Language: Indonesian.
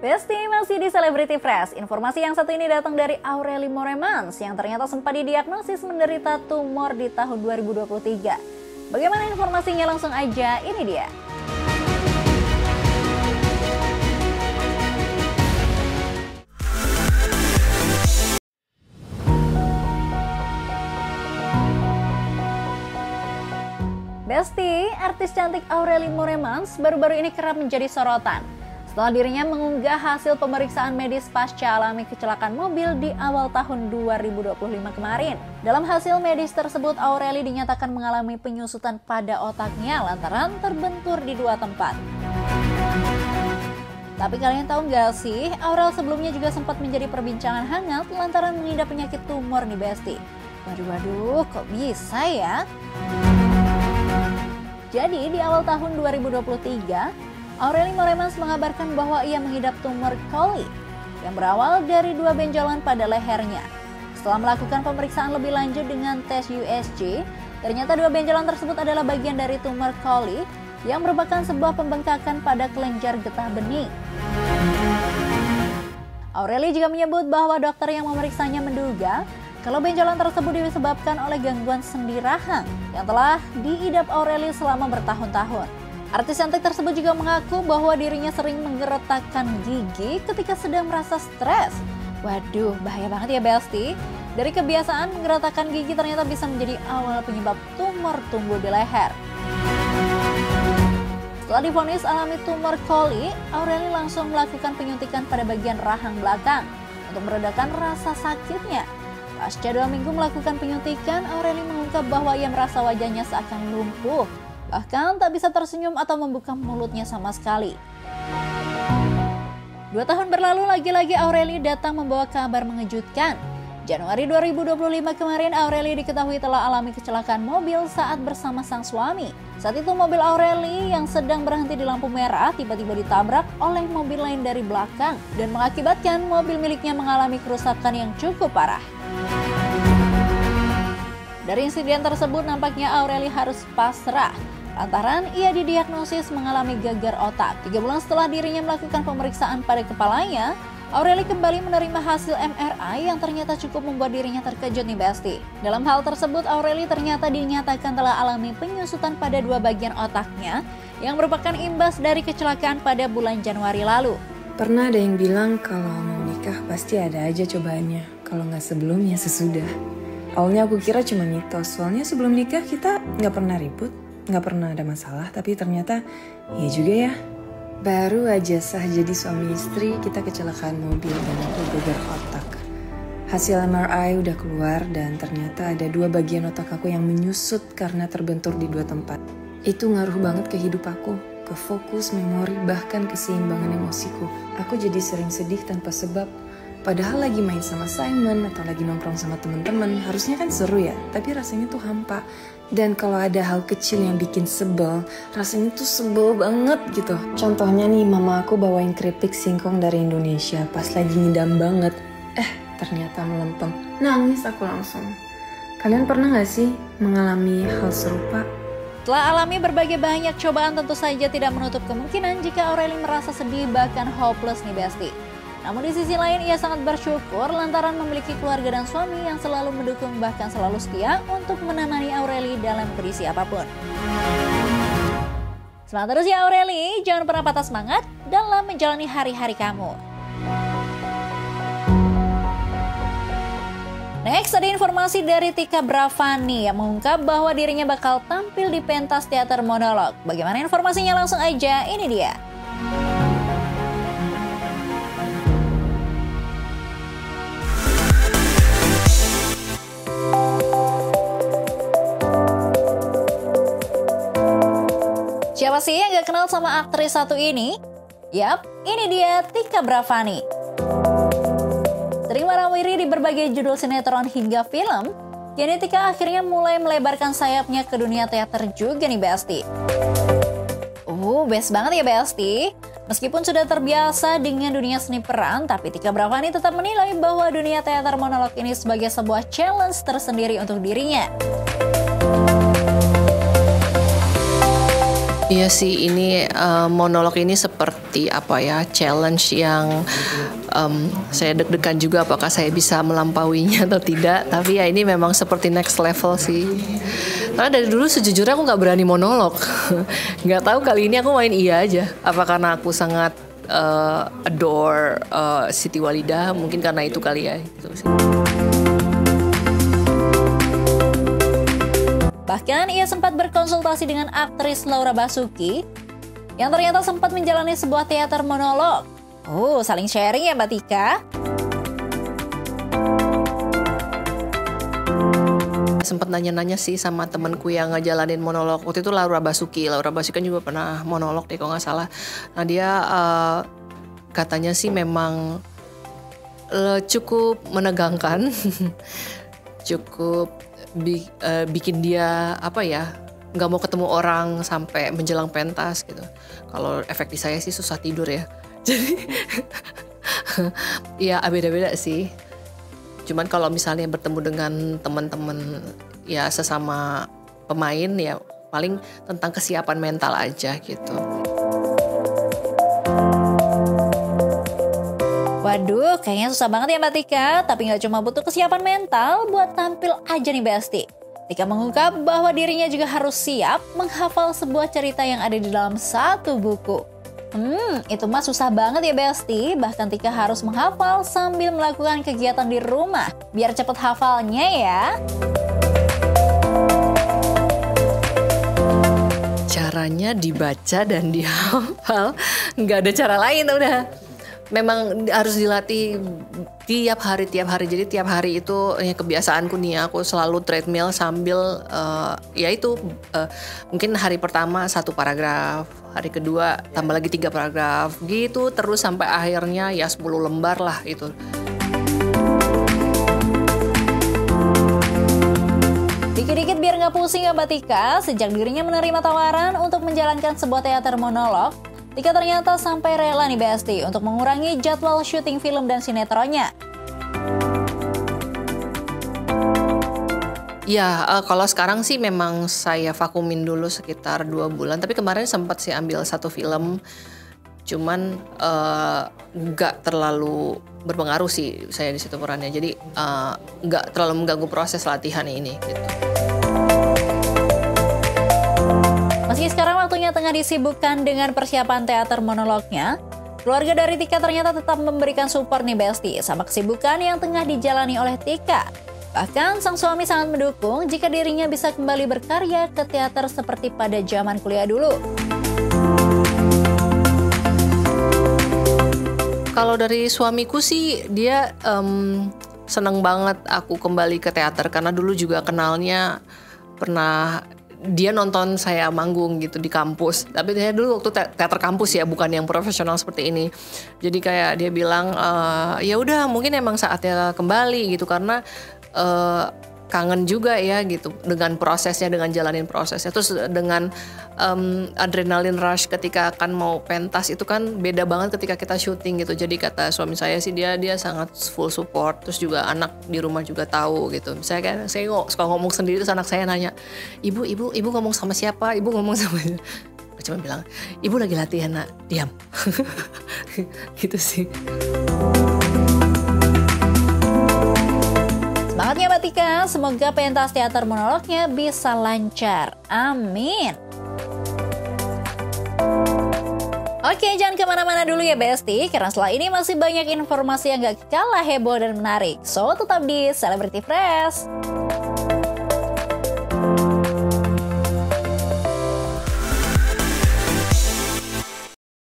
Besti masih di Celebrity Fresh. Informasi yang satu ini datang dari Aureli Moremans yang ternyata sempat didiagnosis menderita tumor di tahun 2023. Bagaimana informasinya, langsung aja ini dia. Besti, artis cantik Aureli Moremans baru-baru ini kerap menjadi sorotan setelah dirinya mengunggah hasil pemeriksaan medis pasca alami kecelakaan mobil di awal tahun 2025 kemarin. Dalam hasil medis tersebut, Aureli dinyatakan mengalami penyusutan pada otaknya lantaran terbentur di dua tempat. Tapi kalian tahu nggak sih, Aurel sebelumnya juga sempat menjadi perbincangan hangat lantaran mengidap penyakit tumor nih Besti. Waduh, kok bisa ya? Jadi di awal tahun 2023, Aureli Moremans mengabarkan bahwa ia mengidap tumor coli yang berawal dari dua benjolan pada lehernya. Setelah melakukan pemeriksaan lebih lanjut dengan tes USG, ternyata dua benjolan tersebut adalah bagian dari tumor coli yang merupakan sebuah pembengkakan pada kelenjar getah bening. Aureli juga menyebut bahwa dokter yang memeriksanya menduga kalau benjolan tersebut disebabkan oleh gangguan sendi rahang yang telah diidap Aureli selama bertahun-tahun. Artis cantik tersebut juga mengaku bahwa dirinya sering menggeretakkan gigi ketika sedang merasa stres. Waduh, bahaya banget ya Besti. Dari kebiasaan menggeretakkan gigi ternyata bisa menjadi awal penyebab tumor tumbuh di leher. Setelah divonis alami tumor coli, Aureli langsung melakukan penyuntikan pada bagian rahang belakang untuk meredakan rasa sakitnya. Pasca 2 minggu melakukan penyuntikan, Aureli mengungkap bahwa ia merasa wajahnya seakan lumpuh. Bahkan tak bisa tersenyum atau membuka mulutnya sama sekali. 2 tahun berlalu, lagi-lagi Aureli datang membawa kabar mengejutkan. Januari 2025 kemarin, Aureli diketahui telah alami kecelakaan mobil saat bersama sang suami. Saat itu mobil Aureli yang sedang berhenti di lampu merah tiba-tiba ditabrak oleh mobil lain dari belakang dan mengakibatkan mobil miliknya mengalami kerusakan yang cukup parah. Dari insiden tersebut nampaknya Aureli harus pasrah lantaran ia didiagnosis mengalami gagal otak. 3 bulan setelah dirinya melakukan pemeriksaan pada kepalanya, Aureli kembali menerima hasil MRI yang ternyata cukup membuat dirinya terkejut nih Besti. Dalam hal tersebut, Aureli ternyata dinyatakan telah alami penyusutan pada 2 bagian otaknya yang merupakan imbas dari kecelakaan pada bulan Januari lalu. Pernah ada yang bilang kalau mau nikah pasti ada aja cobaannya, kalau nggak sebelum ya sesudah. Awalnya aku kira cuma mitos, soalnya sebelum nikah kita nggak pernah ribut, nggak pernah ada masalah, tapi ternyata iya juga ya. Baru aja sah jadi suami istri, kita kecelakaan mobil dan aku gegar otak. Hasil MRI udah keluar dan ternyata ada 2 bagian otak aku yang menyusut karena terbentur di 2 tempat. Itu ngaruh banget ke hidup aku, ke fokus, memori, bahkan keseimbangan emosiku. Aku jadi sering sedih tanpa sebab. Padahal lagi main sama Simon atau lagi nongkrong sama teman-teman, harusnya kan seru ya, tapi rasanya tuh hampa. Dan kalau ada hal kecil yang bikin sebel, rasanya tuh sebel banget gitu. Contohnya nih, mama aku bawain keripik singkong dari Indonesia pas lagi ngidam banget. Ternyata melempem. Nangis aku langsung. Kalian pernah gak sih mengalami hal serupa? Setelah alami berbagai banyak cobaan, tentu saja tidak menutup kemungkinan jika Aureli merasa sedih bahkan hopeless nih Besti. Namun di sisi lain ia sangat bersyukur lantaran memiliki keluarga dan suami yang selalu mendukung bahkan selalu setia untuk menemani Aureli dalam kondisi apapun. Semangat terus ya Aureli, jangan pernah patah semangat dalam menjalani hari-hari kamu. Next, ada informasi dari Tika Bravani yang mengungkap bahwa dirinya bakal tampil di pentas teater monolog. Bagaimana informasinya, langsung aja ini dia. Siapa sih yang gak kenal sama aktris satu ini? Yap, ini dia Tika Bravani. Sering warawiri di berbagai judul sinetron hingga film, kini Tika akhirnya mulai melebarkan sayapnya ke dunia teater juga nih Besti. Best banget ya Besti. Meskipun sudah terbiasa dengan dunia seni peran, tapi Tika Bravani tetap menilai bahwa dunia teater monolog ini sebagai sebuah challenge tersendiri untuk dirinya. Iya sih, ini monolog ini seperti apa ya, challenge yang saya deg-degan juga apakah saya bisa melampauinya atau tidak. Tapi ya ini memang seperti next level sih. Karena dari dulu sejujurnya aku nggak berani monolog. Nggak tahu kali ini aku main iya aja. Apa karena aku sangat adore Siti Walidah, mungkin karena itu kali ya. Gitu sih. Bahkan ia sempat berkonsultasi dengan aktris Laura Basuki yang ternyata sempat menjalani sebuah teater monolog. Oh, saling sharing ya Mbak Tika? Sempat nanya-nanya sih sama temenku yang ngejalanin monolog. Waktu itu Laura Basuki kan juga pernah monolog deh kalau nggak salah. Nah dia katanya sih memang cukup menegangkan, cukup bikin dia apa ya, nggak mau ketemu orang sampai menjelang pentas gitu. Kalau efek di saya sih susah tidur ya. Jadi ya beda-beda sih. Cuman kalau misalnya bertemu dengan teman-teman ya sesama pemain ya paling tentang kesiapan mental aja gitu. Waduh, kayaknya susah banget ya Mbak Tika, tapi nggak cuma butuh kesiapan mental buat tampil aja nih Besti. Tika mengungkap bahwa dirinya juga harus siap menghafal sebuah cerita yang ada di dalam satu buku. Itu mah susah banget ya Besti, bahkan Tika harus menghafal sambil melakukan kegiatan di rumah, biar cepet hafalnya ya. Caranya dibaca dan dihafal, nggak ada cara lain udah. Memang harus dilatih tiap hari. Jadi tiap hari itu ya kebiasaanku nih, aku selalu treadmill sambil mungkin hari pertama 1 paragraf, hari kedua tambah lagi 3 paragraf gitu terus sampai akhirnya ya 10 lembar lah itu. Dikit-dikit biar nggak pusing ya Mbak Tika, sejak dirinya menerima tawaran untuk menjalankan sebuah teater monolog, Tika ternyata sampai rela nih Besti untuk mengurangi jadwal syuting film dan sinetronnya. Ya, kalau sekarang sih memang saya vakumin dulu sekitar 2 bulan. Tapi kemarin sempat sih ambil 1 film, cuman nggak terlalu berpengaruh sih saya di situ perannya. Jadi nggak terlalu mengganggu proses latihan ini. Gitu. Meski sekarang waktunya tengah disibukkan dengan persiapan teater monolognya, keluarga dari Tika ternyata tetap memberikan support nih Besti sama kesibukan yang tengah dijalani oleh Tika. Bahkan sang suami sangat mendukung jika dirinya bisa kembali berkarya ke teater seperti pada zaman kuliah dulu. Kalau dari suamiku sih dia seneng banget aku kembali ke teater karena dulu juga kenalnya pernah dia nonton saya manggung gitu di kampus. Tapi dia dulu waktu teater kampus ya, bukan yang profesional seperti ini. Jadi kayak dia bilang ya udah mungkin emang saatnya kembali gitu karena kangen juga ya gitu dengan prosesnya, dengan jalanin prosesnya. Terus dengan adrenalin rush ketika akan mau pentas itu kan beda banget ketika kita syuting gitu. Jadi kata suami saya sih dia sangat full support. Terus juga anak di rumah juga tahu gitu. Misalnya kan saya suka ngomong sendiri, terus anak saya nanya, ibu ngomong sama siapa? Ibu ngomong sama siapa? Aku cuma bilang, ibu lagi latihan nak, diam. Gitu sih. Semangatnya Mbak Tika, semoga pentas teater monolognya bisa lancar. Amin. Oke, jangan kemana-mana dulu ya Besti, karena setelah ini masih banyak informasi yang gak kalah heboh dan menarik. So, tetap di Celebrity Fresh.